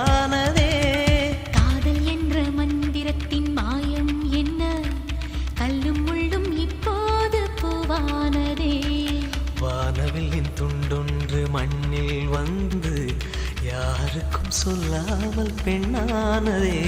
கனவானதே. காதல் என்ற மந்திரத்தின் மாயம் என்ன, கல்லும் முள்ளும் இப்போது பூவானதே. வானவில்லின் துண்டொன்று மண்ணில் வந்து யாருக்கும் சொல்லாமல் பெண்ணானதே.